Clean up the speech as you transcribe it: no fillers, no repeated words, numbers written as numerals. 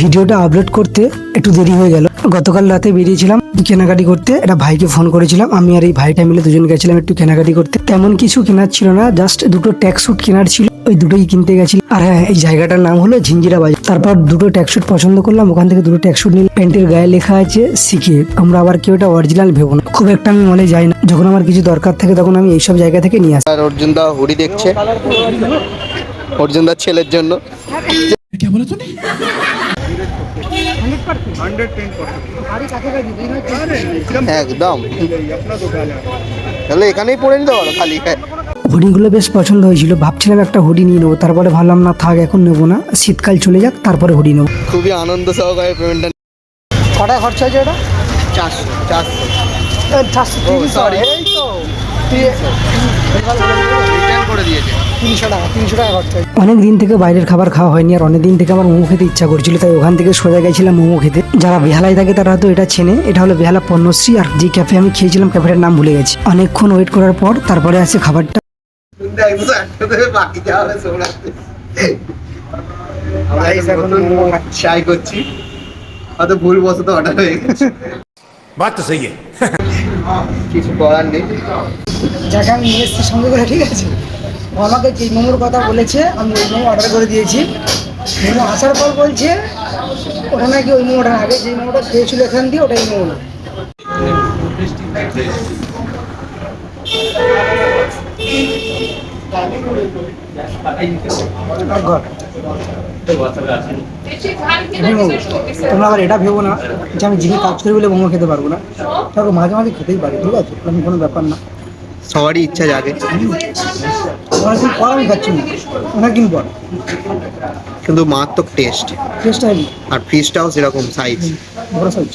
ভিডিওটা আপলোড করতে একটু দেরি হয়ে গেল। গতকাল রাতে বেরিয়েছিলাম কেনাকাটি করতে, এটা ভাইকে ফোন করেছিলাম, আমি আর এই ভাইটা মিলে দুজন গেছিলাম একটু কেনাকাটি করতে। তেমন কিছু কেনার ছিল না, জাস্ট দুটো ট্যাক্সুট কেনার ছিল, ওই দুটোই কিনতে গেছিল। আর হ্যাঁ, এই জায়গাটার নাম হলো ঝিঞ্জিরা বাজার। তারপর দুটো ট্যাক্সুট পছন্দ করলাম, ওখান থেকে দুটো ট্যাক্সুট নিলাম। প্যান্টের গায়ে লেখা আছে সিকে, তোমরা আবার কেউ এটা অরিজিনাল ভেবো না। খুব একটা আমি মলে যাই না, যখন আমার কিছু দরকার থাকে তখন আমি এইসব জায়গা থেকে নিয়ে আসি। আর অর্জুন দা হুডি দেখছে অর্জুন দার ছেলের জন্য। একদম তাহলে এখানেই পরে নিতে পারো খালি। হুডিগুলো বেশ পছন্দ হয়েছিল, ভাবছিলাম একটা হুডি নিয়ে নেবো, তারপরে ভাবলাম না থাক, এখন নেবো না, শীতকাল চলে যাক তারপরে হুডি নেবো। খুবই আনন্দ সহকারে পেমেন্টটা। কটা খরচা হয়েছে এটা? 400 400 সরি, রিটার্ন করে দিয়েছে। 300 টাকা খরচা। অনেক দিন থেকে বাইরের খাবার খাওয়া হয়নি, আর অনেক দিন থেকে আমার মোমো খেতে ইচ্ছা করছিল, তাই ওখান থেকে সোজা গেছিলাম মোমো খেতে। যারা বেহালায় থাকে তারা হয়তো এটা চেনে, এটা হলো বেহালা পণ্যশ্রী। আর যে ক্যাফে আমি খেয়েছিলাম, ক্যাফেটার নাম ভুলে গেছি। অনেকক্ষণ ওয়েট করার পর তারপরে আসে খাবারটা। ট্রাই করছি, হয়তো ভুল বশত অর্ডার হয়ে গেছে। बात तो सही है। কিছু করার নেই। যাকে আমি নিয়ে এসেছি সঙ্গে করে, ঠিক আছে, ও আমাকে যেই মোমোর কথা বলেছে আমি ওই মোমো অর্ডার করে দিয়েছি। মোমো আসার পর বলছে ওটা নাকি ওই মোমোটা আগে যেই মোমোটা খেয়েছিল এখান দিয়ে, ওটাই মোমো না। তোমরা আবার এটা ভেবো না যে আমি জিমে কাজ করি বলে মোমো খেতে পারবো না, তারপর মাঝে মাঝে খেতেই পারি, ঠিক আছে, আমি কোনো ব্যাপার না। সবারই ইচ্ছা জাগে, অনেকদিন পর আমি খাচ্ছি না, অনেকদিন পর। কিন্তু মারাত্মক টেস্ট। টেস্ট হয়নি, আর ফিশটাও সেরকম সাইজ। বড় সাইজ।